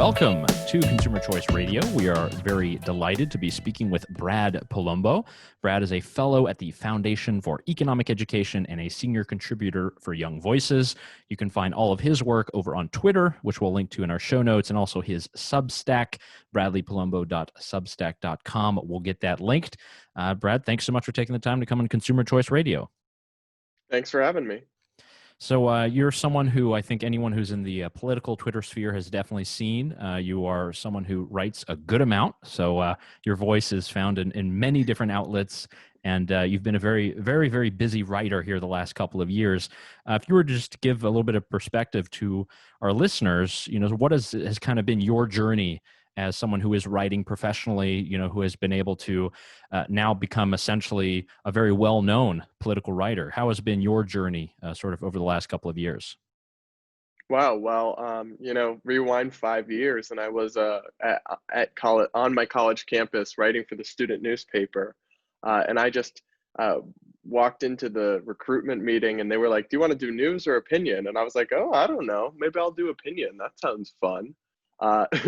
Welcome to Consumer Choice Radio. We are very delighted to be speaking with Brad Polumbo. Brad is a fellow at the Foundation for Economic Education and a senior contributor for Young Voices. You can find all of his work over on Twitter, which we'll link to in our show notes, and also his Substack, bradleypolumbo.substack.com. We'll get that linked. Brad, thanks so much for taking the time to come on Consumer Choice Radio. Thanks for having me. So you're someone who I think anyone who's in the political Twitter sphere has definitely seen. You are someone who writes a good amount. So your voice is found in many different outlets, and you've been a very, very, very busy writer here the last couple of years. If you were to just give a little bit of perspective to our listeners, what has kind of been your journey as someone who is writing professionally, who has been able to now become essentially a very well-known political writer? How has been your journey sort of over the last couple of years? Wow. Well, rewind 5 years, and I was at college, on my college campus, writing for the student newspaper, and I just walked into the recruitment meeting, and they were like, "Do you want to do news or opinion?" And I was like, "Oh, I don't know. Maybe I'll do opinion. That sounds fun."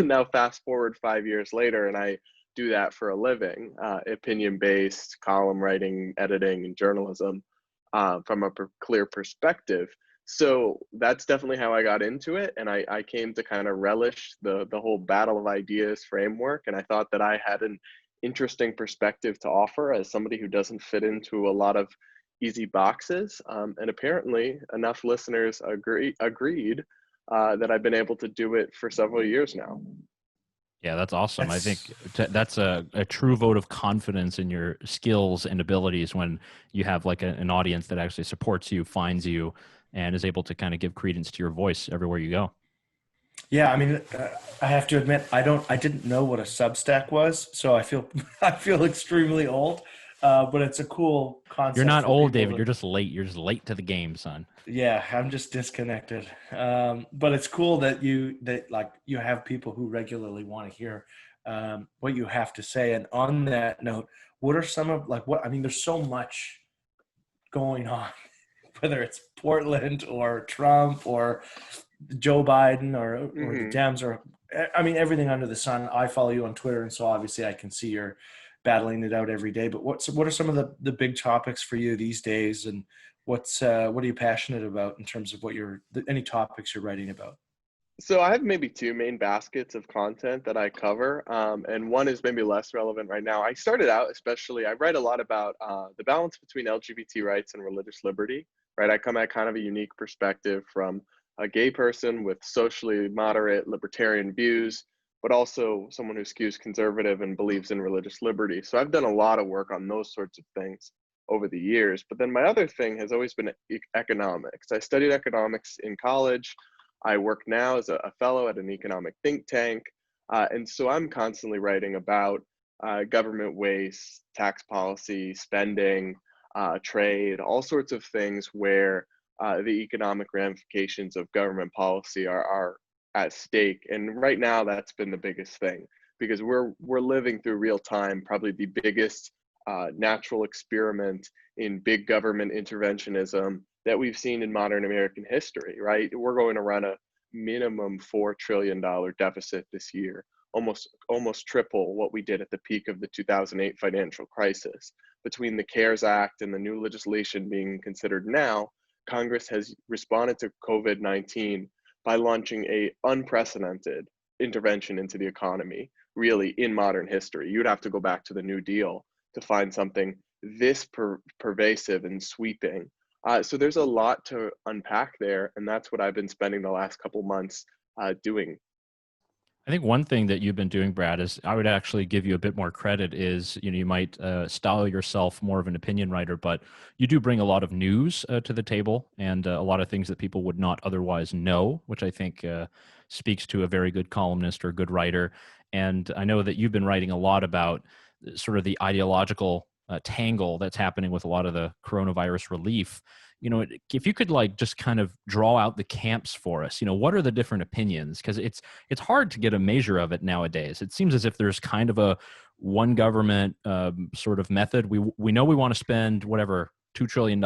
Now fast forward 5 years later, and I do that for a living, opinion-based column writing, editing, and journalism from a clear perspective. So that's definitely how I got into it, and I came to kind of relish the whole battle of ideas framework, and I thought that I had an interesting perspective to offer as somebody who doesn't fit into a lot of easy boxes, and apparently enough listeners agreed that I've been able to do it for several years now. Yeah, that's awesome. I think that's a true vote of confidence in your skills and abilities when you have like an audience that actually supports you, finds you, and is able to kind of give credence to your voice everywhere you go. Yeah, I mean, I have to admit, I didn't know what a Substack was, so I feel extremely old. But it's a cool concept. You're not old, David. You're just late. You're just late to the game, son. Yeah, I'm just disconnected. But it's cool that you have people who regularly want to hear what you have to say. And on that note, what are some of there's so much going on, whether it's Portland or Trump or Joe Biden or the Dems or everything under the sun. I follow you on Twitter, and so obviously I can see you're battling it out every day. But what are some of the big topics for you these days, and what are you passionate about in terms of any topics you're writing about? So I have maybe two main baskets of content that I cover, and one is maybe less relevant right now. I started out, I write a lot about the balance between LGBT rights and religious liberty, right? I come at kind of a unique perspective from a gay person with socially moderate libertarian views, but also someone who skews conservative and believes in religious liberty. So I've done a lot of work on those sorts of things over the years. But then my other thing has always been economics. I studied economics in college. I work now as a fellow at an economic think tank. And so I'm constantly writing about government waste, tax policy, spending, trade, all sorts of things where the economic ramifications of government policy are at stake. And right now that's been the biggest thing, because we're living through real time, probably the biggest natural experiment in big government interventionism that we've seen in modern American history, right? We're going to run a minimum $4 trillion deficit this year, almost triple what we did at the peak of the 2008 financial crisis. Between the CARES Act and the new legislation being considered now, Congress has responded to COVID-19 by launching a unprecedented intervention into the economy, really in modern history. You'd have to go back to the New Deal to find something this pervasive and sweeping. So there's a lot to unpack there, and that's what I've been spending the last couple months doing. I think one thing that you've been doing, Brad, is I would actually give you a bit more credit is, you might style yourself more of an opinion writer, but you do bring a lot of news to the table and a lot of things that people would not otherwise know, which I think speaks to a very good columnist or a good writer. And I know that you've been writing a lot about sort of the ideological tangle that's happening with a lot of the coronavirus relief. If you could just kind of draw out the camps for us, what are the different opinions? Because it's hard to get a measure of it nowadays. It seems as if there's kind of a one government sort of method. We know we want to spend whatever $2 trillion,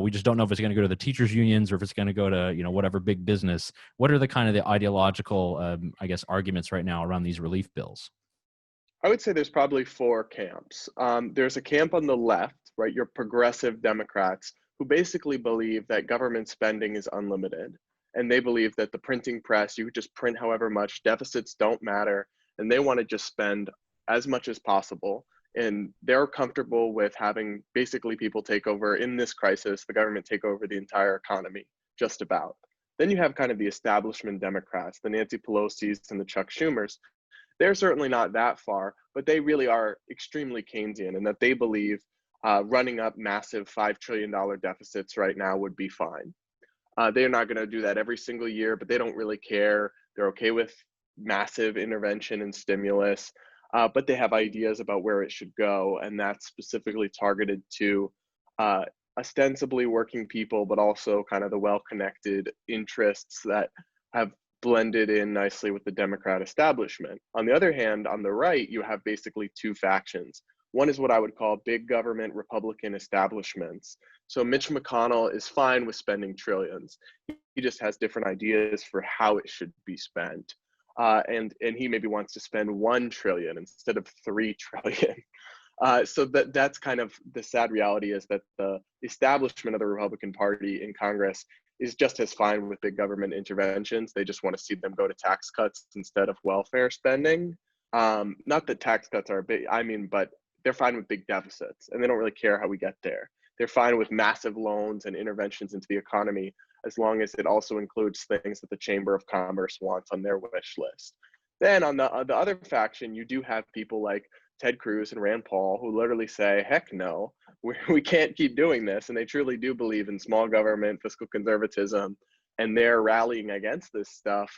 We just don't know if it's going to go to the teachers unions or if it's going to go to, you know, whatever big business. What are the kind of the ideological, I guess, arguments right now around these relief bills? I would say there's probably four camps. There's a camp on the left, right? Your progressive Democrats who basically believe that government spending is unlimited. And they believe that the printing press, you could just print however much, deficits don't matter. And they want to just spend as much as possible. And they're comfortable with having basically people take over in this crisis, the government take over the entire economy, just about. Then you have kind of the establishment Democrats, the Nancy Pelosi's and the Chuck Schumers. They're certainly not that far, but they really are extremely Keynesian in that they believe running up massive $5 trillion deficits right now would be fine. They're not going to do that every single year, but they don't really care. They're okay with massive intervention and stimulus, but they have ideas about where it should go, and that's specifically targeted to ostensibly working people, but also kind of the well-connected interests that have blended in nicely with the Democrat establishment. On the other hand, on the right, you have basically two factions. One is what I would call big government Republican establishments. So Mitch McConnell is fine with spending trillions. He just has different ideas for how it should be spent. And he maybe wants to spend 1 trillion instead of 3 trillion. So that's kind of the sad reality, is that the establishment of the Republican Party in Congress is just as fine with big government interventions. They just want to see them go to tax cuts instead of welfare spending. Not that tax cuts are big, but they're fine with big deficits, and they don't really care how we get there. They're fine with massive loans and interventions into the economy, as long as it also includes things that the Chamber of Commerce wants on their wish list. Then on the other faction, you do have people like Ted Cruz and Rand Paul who literally say, heck no, we can't keep doing this. And they truly do believe in small government, fiscal conservatism, and they're rallying against this stuff,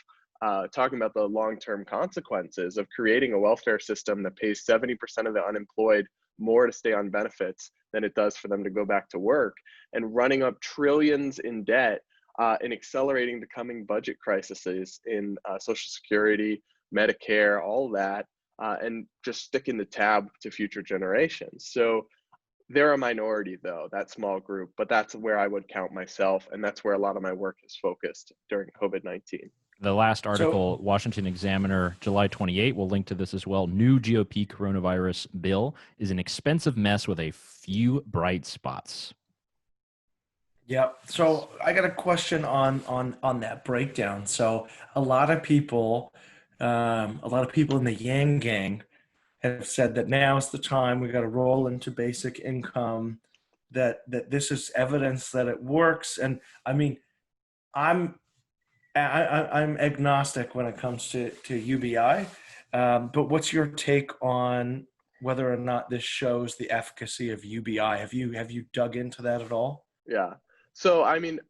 talking about the long-term consequences of creating a welfare system that pays 70% of the unemployed more to stay on benefits than it does for them to go back to work, and running up trillions in debt, and accelerating the coming budget crises in Social Security, Medicare, all that, and just sticking the tab to future generations. So they're a minority, though, that small group, but that's where I would count myself, and that's where a lot of my work is focused during COVID-19. The last article, Washington Examiner, July 28, we'll link to this as well. New GOP coronavirus bill is an expensive mess with a few bright spots. Yeah. So I got a question on that breakdown. So a lot of people in the Yang Gang have said that now is the time we got to roll into basic income, that this is evidence that it works. And I mean, I'm agnostic when it comes to UBI, but what's your take on whether or not this shows the efficacy of UBI? Have you dug into that at all? Yeah. So, I mean,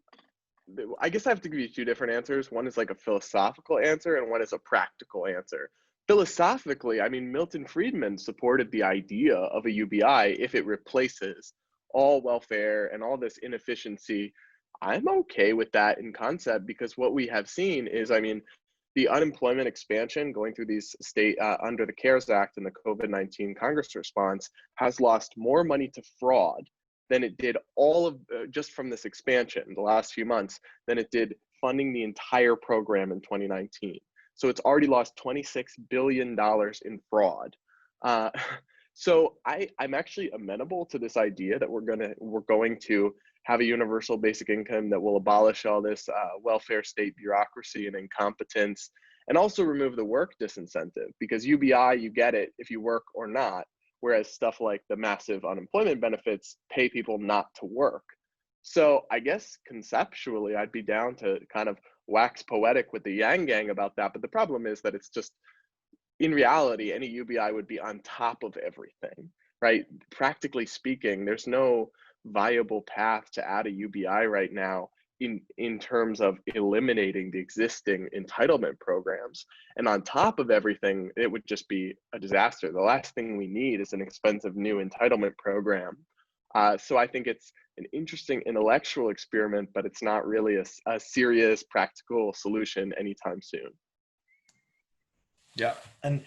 I guess I have to give you two different answers. One is like a philosophical answer, and one is a practical answer. Philosophically, I mean, Milton Friedman supported the idea of a UBI if it replaces all welfare and all this inefficiency. I'm okay with that in concept, because what we have seen is, I mean, the unemployment expansion going through these state under the CARES Act and the COVID-19 Congress response has lost more money to fraud than it did all of just from this expansion in the last few months than it did funding the entire program in 2019. So it's already lost $26 billion in fraud. So I'm actually amenable to this idea that we're going to have a universal basic income that will abolish all this welfare state bureaucracy and incompetence, and also remove the work disincentive, because UBI, you get it if you work or not, whereas stuff like the massive unemployment benefits pay people not to work. So I guess conceptually, I'd be down to kind of wax poetic with the Yang Gang about that. But the problem is that it's just, in reality, any UBI would be on top of everything, right? Practically speaking, there's no viable path to add a UBI right now in terms of eliminating the existing entitlement programs. And on top of everything, it would just be a disaster. The last thing we need is an expensive new entitlement program. So I think it's an interesting intellectual experiment, but it's not really a serious practical solution anytime soon. Yeah. And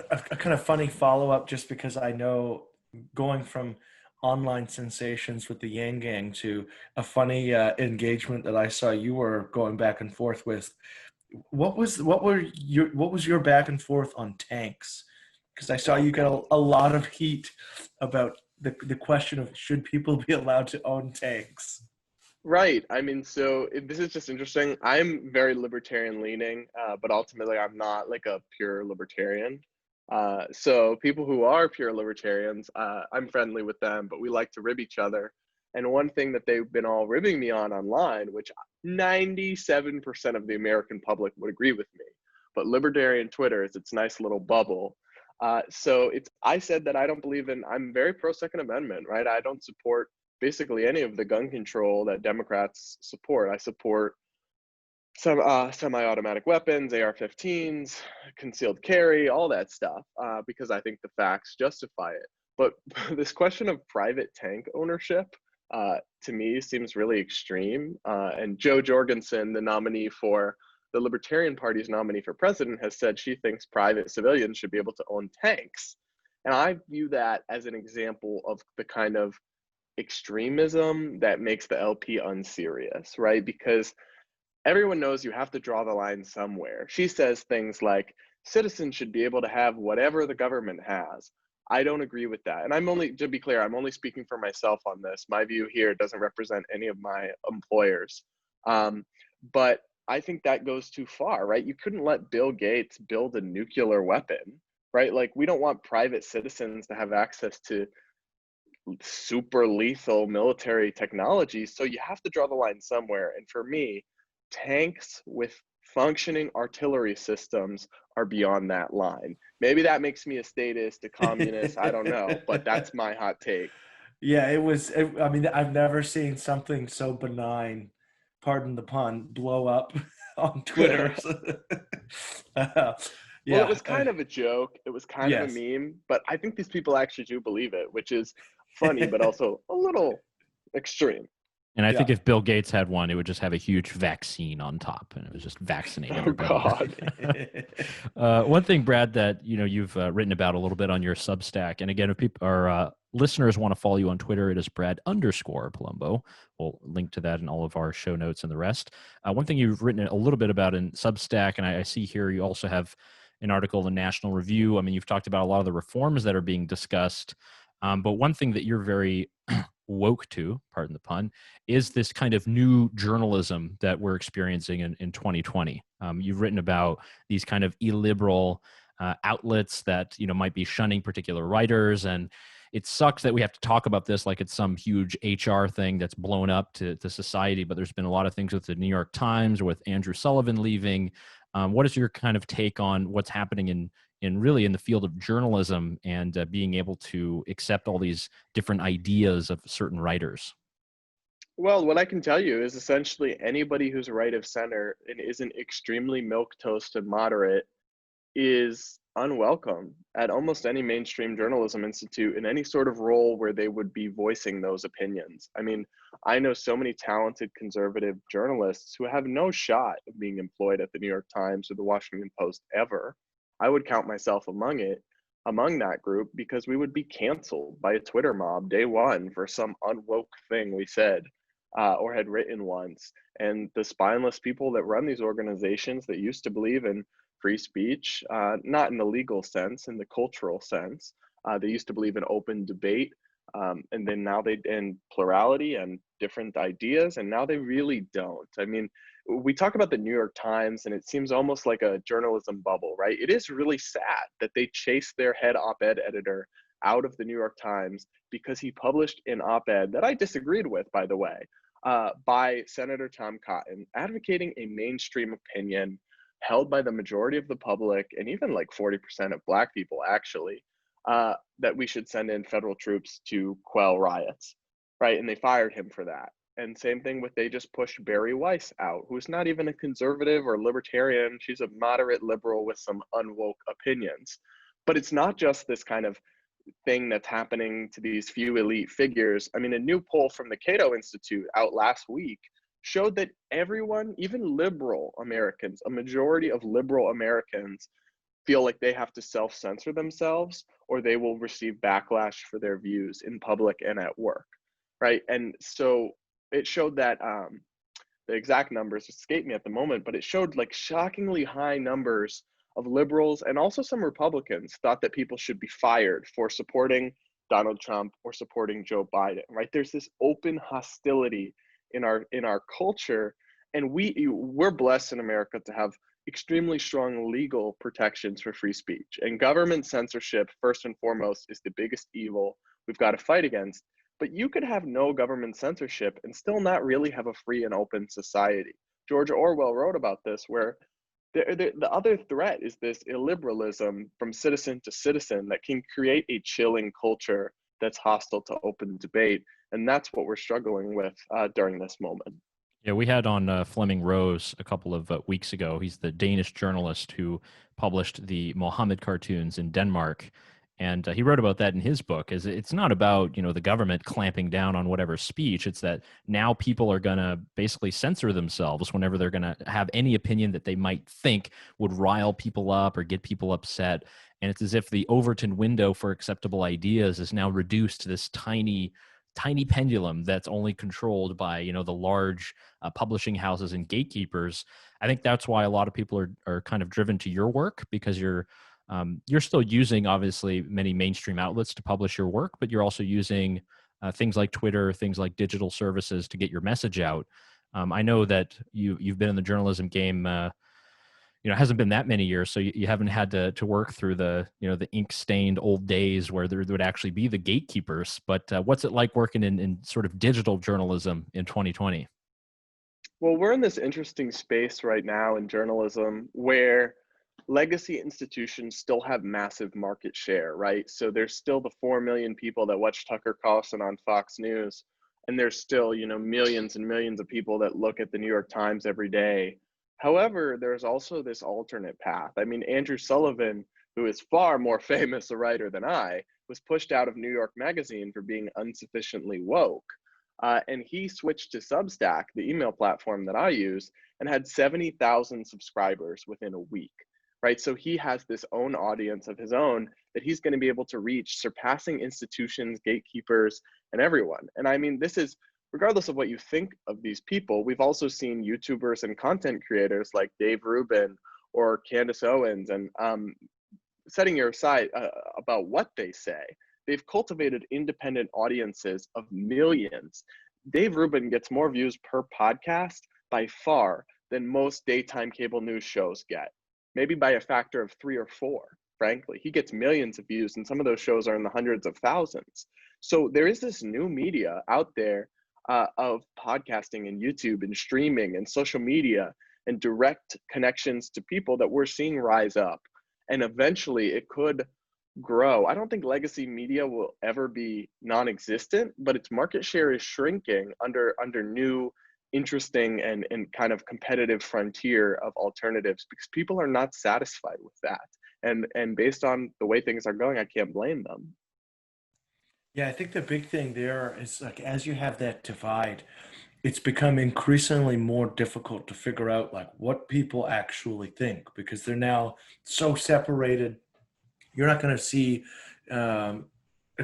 a kind of funny follow-up, just because I know going from online sensations with the Yang Gang to a funny engagement that I saw you were going back and forth with. What was your back and forth on tanks? Because I saw you get a lot of heat about the question of should people be allowed to own tanks. Right. I mean, so this is just interesting. I'm very libertarian leaning, but ultimately I'm not like a pure libertarian. So people who are pure libertarians, I'm friendly with them, but we like to rib each other. And one thing that they've been all ribbing me on online, which 97% of the American public would agree with me, but libertarian Twitter is its nice little bubble. So I said that I don't believe in, I'm very pro Second Amendment, right? I don't support basically any of the gun control that Democrats support. I support some semi-automatic weapons, AR-15s, concealed carry, all that stuff, because I think the facts justify it. But this question of private tank ownership, to me, seems really extreme. And Jo Jorgensen, the nominee for the Libertarian Party's nominee for president, has said she thinks private civilians should be able to own tanks. And I view that as an example of the kind of extremism that makes the LP unserious, right? Because everyone knows you have to draw the line somewhere. She says things like citizens should be able to have whatever the government has. I don't agree with that. And I'm only, to be clear, I'm only speaking for myself on this. My view here doesn't represent any of my employers. But I think that goes too far, right? You couldn't let Bill Gates build a nuclear weapon, right? Like, we don't want private citizens to have access to super lethal military technology. So you have to draw the line somewhere. And for me, tanks with functioning artillery systems are beyond that line. Maybe that makes me a statist, a communist, I don't know, but that's my hot take. Yeah, I mean, I've never seen something so benign, pardon the pun, blow up on Twitter. Well, it Yeah. was kind of a joke. It was kind of a Yes. meme, but I think these people actually do believe it, which is funny, but also a little extreme. And I think Yeah. if Bill Gates had one, it would just have a huge vaccine on top, and it would just vaccinate Oh, everybody. God. One thing, Brad, that you've written about a little bit on your Substack, and again, if people our listeners want to follow you on Twitter, it is Brad_Polumbo. We'll link to that in all of our show notes and the rest. One thing you've written a little bit about in Substack, and I see here you also have an article in the National Review. I mean, you've talked about a lot of the reforms that are being discussed, but one thing that you're very woke to, pardon the pun, is this kind of new journalism that we're experiencing in 2020. You've written about these kind of illiberal outlets that might be shunning particular writers, and it sucks that we have to talk about this like it's some huge HR thing that's blown up to society. But there's been a lot of things with the New York Times or with Andrew Sullivan leaving. What is your kind of take on what's happening in really in the field of journalism and being able to accept all these different ideas of certain writers? Well, what I can tell you is essentially anybody who's right of center and isn't extremely milquetoast and moderate is unwelcome at almost any mainstream journalism institute in any sort of role where they would be voicing those opinions. I mean, I know so many talented conservative journalists who have no shot of being employed at the New York Times or the Washington Post ever. I would count myself among that group because we would be canceled by a Twitter mob day one for some unwoke thing we said or had written once. And the spineless people that run these organizations that used to believe in free speech, not in the legal sense, in the cultural sense. They used to believe in open debate, and then now they in plurality and different ideas, and now they really don't. I mean, we talk about the New York Times, and it seems almost like a journalism bubble, right? It is really sad that they chased their head op-ed editor out of the New York Times because he published an op-ed that I disagreed with, by the way, by Senator Tom Cotton, advocating a mainstream opinion held by the majority of the public and even like 40% of Black people, actually, that we should send in federal troops to quell riots, right? And they fired him for that. And same thing with they just pushed Bari Weiss out, who's not even a conservative or libertarian. She's a moderate liberal with some unwoke opinions. But it's not just this kind of thing that's happening to these few elite figures. I mean, a new poll from the Cato Institute out last week showed that everyone, even liberal Americans, a majority of liberal Americans feel like they have to self-censor themselves or they will receive backlash for their views in public and at work, right? And so it showed that the exact numbers escape me at the moment, but it showed like shockingly high numbers of liberals and also some Republicans thought that people should be fired for supporting Donald Trump or supporting Joe Biden, right? There's this open hostility in our culture, and we're blessed in America to have extremely strong legal protections for free speech. And government censorship, first and foremost, is the biggest evil we've got to fight against. But you could have no government censorship and still not really have a free and open society. George Orwell wrote about this, where the other threat is this illiberalism from citizen to citizen that can create a chilling culture that's hostile to open debate. And that's what we're struggling with during this moment. Yeah, we had on Fleming Rose a couple of weeks ago. He's the Danish journalist who published the Mohammed cartoons in Denmark. And he wrote about that in his book. Is it's not about, the government clamping down on whatever speech. It's that now people are going to basically censor themselves whenever they're going to have any opinion that they might think would rile people up or get people upset. And it's as if the Overton window for acceptable ideas is now reduced to this tiny pendulum that's only controlled by the large publishing houses and gatekeepers. I think that's why a lot of people are kind of driven to your work, because you're still using obviously many mainstream outlets to publish your work, but you're also using things like Twitter, things like digital services to get your message out. I know that you've been in the journalism game. It hasn't been that many years, so you haven't had to work through the the ink-stained old days where there would actually be the gatekeepers. But what's it like working in sort of digital journalism in 2020? Well, we're in this interesting space right now in journalism where legacy institutions still have massive market share, right? So there's still the 4 million people that watch Tucker Carlson on Fox News, and there's still, millions and millions of people that look at the New York Times every day. However, there's also this alternate path. I mean, Andrew Sullivan, who is far more famous a writer than I, was pushed out of New York Magazine for being insufficiently woke. And he switched to Substack, the email platform that I use, and had 70,000 subscribers within a week, right? So he has this own audience of his own that he's going to be able to reach, surpassing institutions, gatekeepers, and everyone. And I mean, this is, regardless of what you think of these people, we've also seen YouTubers and content creators like Dave Rubin or Candace Owens, and setting your aside about what they say, they've cultivated independent audiences of millions. Dave Rubin gets more views per podcast by far than most daytime cable news shows get, maybe by a factor of 3 or 4, frankly. He gets millions of views, and some of those shows are in the hundreds of thousands. So there is this new media out there of podcasting and YouTube and streaming and social media and direct connections to people that we're seeing rise up. And eventually it could grow. I don't think legacy media will ever be non-existent, but its market share is shrinking under new, interesting, and kind of competitive frontier of alternatives, because people are not satisfied with that. And based on the way things are going, I can't blame them. Yeah, I think the big thing there is, like, as you have that divide, it's become increasingly more difficult to figure out like what people actually think, because they're now so separated. You're not going to see a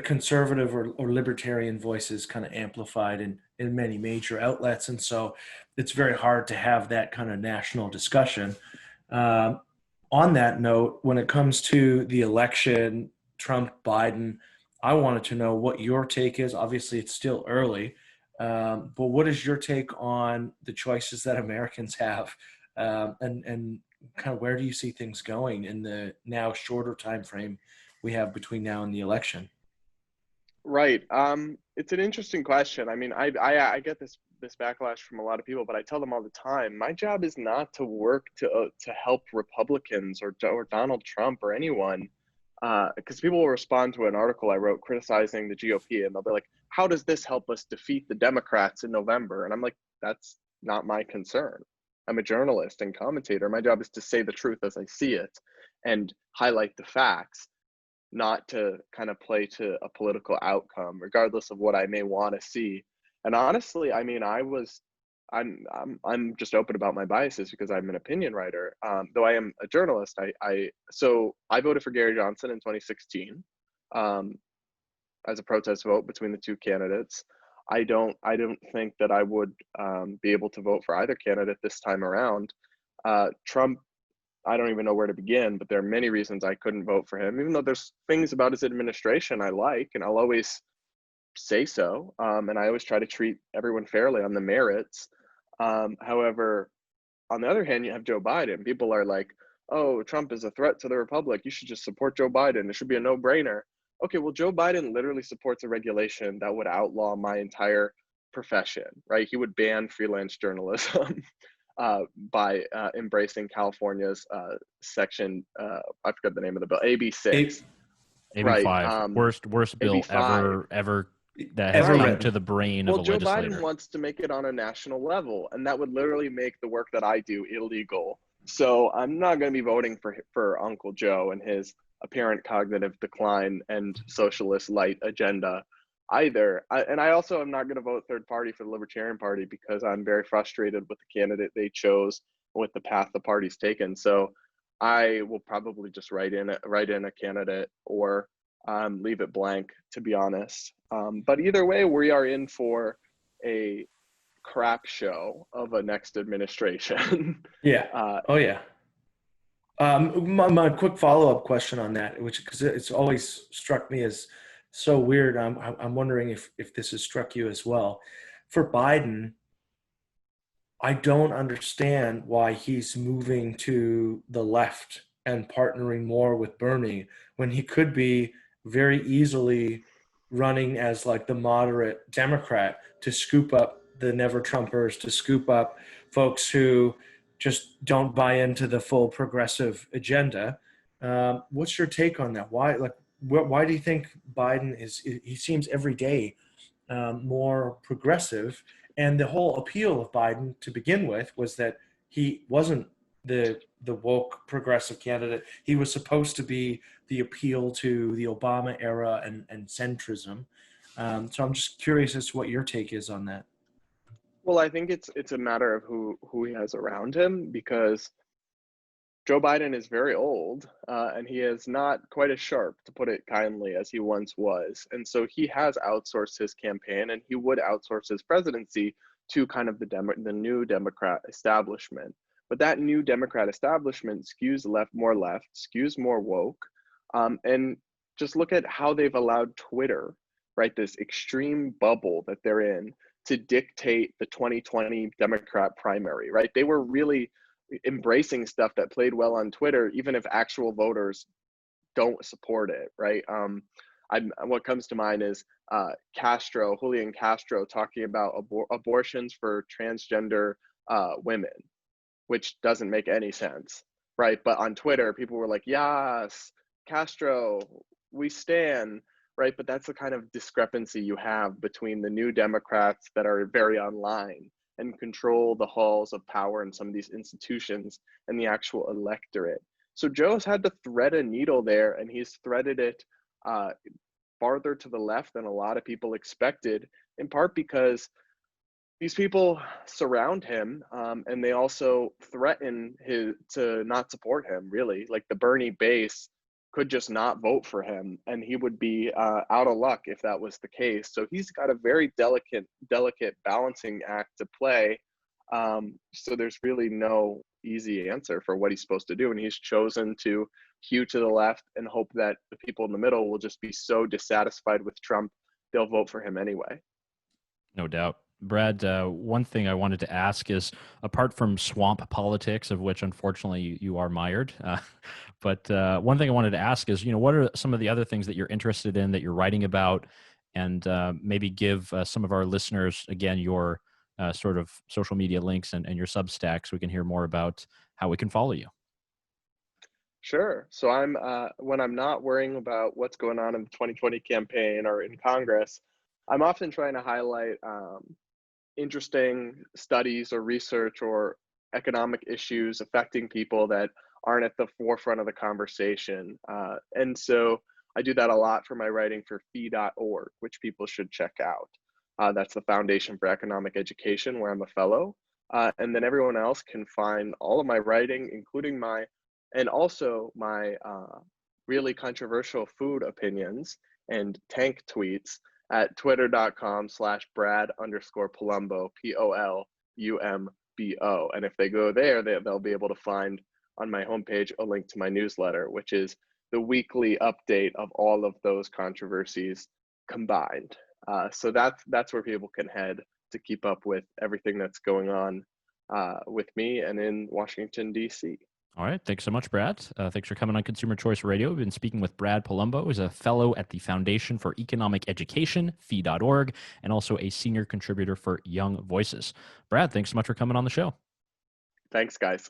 conservative or libertarian voices kind of amplified in many major outlets. And so it's very hard to have that kind of national discussion. On that note, when it comes to the election, Trump, Biden, I wanted to know what your take is. Obviously, it's still early, but what is your take on the choices that Americans have, and kind of where do you see things going in the now shorter time frame we have between now and the election? Right. It's an interesting question. I mean, I get this backlash from a lot of people, but I tell them all the time, my job is not to work to help Republicans or Donald Trump or anyone. Because people will respond to an article I wrote criticizing the GOP, and they'll be like, how does this help us defeat the Democrats in November? And I'm like, that's not my concern. I'm a journalist and commentator. My job is to say the truth as I see it and highlight the facts, not to kind of play to a political outcome, regardless of what I may want to see. And honestly, I mean, I was I'm just open about my biases because I'm an opinion writer. Though I am a journalist, so I voted for Gary Johnson in 2016 um, as a protest vote between the two candidates. I don't think that I would be able to vote for either candidate this time around. Trump, I don't even know where to begin, but there are many reasons I couldn't vote for him, even though there's things about his administration I like, and I'll always say so. And I always try to treat everyone fairly on the merits. However, on the other hand, you have Joe Biden. People are like, oh, Trump is a threat to the republic. You should just support Joe Biden. It should be a no brainer. Okay, well, Joe Biden literally supports a regulation that would outlaw my entire profession, right? He would ban freelance journalism by embracing California's section, I forgot the name of the bill, AB6, right? AB5, worst bill AB5, ever that has Ever come right. to written. the brain of Well, a Joe Biden legislator. wants to make it on a national level, and that would literally make the work that I do illegal. So I'm not going to be voting for Uncle Joe and his apparent cognitive decline and socialist light agenda either. And I also am not going to vote third party for the Libertarian Party because I'm very frustrated with the candidate they chose, with the path the party's taken. So I will probably just write in a candidate or leave it blank, to be honest. But either way, we are in for a crap show of a next administration. Yeah. uh, Oh yeah. My quick follow-up question on that, which because it's always struck me as so weird. I'm wondering if this has struck you as well. For Biden, I don't understand why he's moving to the left and partnering more with Bernie when he could be very easily running as like the moderate Democrat to scoop up the never Trumpers, to scoop up folks who just don't buy into the full progressive agenda. What's your take on that? Why do you think Biden is? He seems every day more progressive. And the whole appeal of Biden to begin with was that he wasn't the woke progressive candidate. He was supposed to be the appeal to the Obama era and centrism. So I'm just curious as to what your take is on that. well, I think it's a matter of who he has around him, because Joe Biden is very old, and he is not quite as sharp, to put it kindly, as he once was. And so he has outsourced his campaign, and he would outsource his presidency to kind of the new Democrat establishment. But that new Democrat establishment skews left, skews more woke, and just look at how they've allowed Twitter, right, this extreme bubble that they're in, to dictate the 2020 Democrat primary, right? They were really embracing stuff that played well on Twitter, even if actual voters don't support it, right? What comes to mind is Julian Castro, talking about abortions for transgender women, which doesn't make any sense, right? But on Twitter, people were like, yes, Castro, we stand, right? But that's the kind of discrepancy you have between the new Democrats that are very online and control the halls of power in some of these institutions and the actual electorate. So Joe's had to thread a needle there, and he's threaded it farther to the left than a lot of people expected, in part because these people surround him, and they also threaten to not support him, really. Like the Bernie base could just not vote for him, and he would be out of luck if that was the case. So he's got a very delicate balancing act to play. So there's really no easy answer for what he's supposed to do, and he's chosen to hew to the left and hope that the people in the middle will just be so dissatisfied with Trump they'll vote for him anyway. No doubt. Brad, one thing I wanted to ask is, apart from swamp politics, of which unfortunately you are mired, but one thing I wanted to ask is, what are some of the other things that you're interested in, that you're writing about, and maybe give some of our listeners, again, your sort of social media links and your Substack, so we can hear more about how we can follow you. Sure. So when I'm not worrying about what's going on in the 2020 campaign or in Congress, I'm often trying to highlight interesting studies or research or economic issues affecting people that aren't at the forefront of the conversation. And so I do that a lot for my writing for fee.org, which people should check out. That's the Foundation for Economic Education, where I'm a fellow. And then everyone else can find all of my writing, including and also my really controversial food opinions and tank tweets at twitter.com/Brad_Polumbo, Polumbo. And if they go there, they'll be able to find on my homepage a link to my newsletter, which is the weekly update of all of those controversies combined. So that's where people can head to keep up with everything that's going on with me and in Washington, D.C. All right. Thanks so much, Brad. Thanks for coming on Consumer Choice Radio. We've been speaking with Brad Polumbo, who's a fellow at the Foundation for Economic Education, fee.org, and also a senior contributor for Young Voices. Brad, thanks so much for coming on the show. Thanks, guys.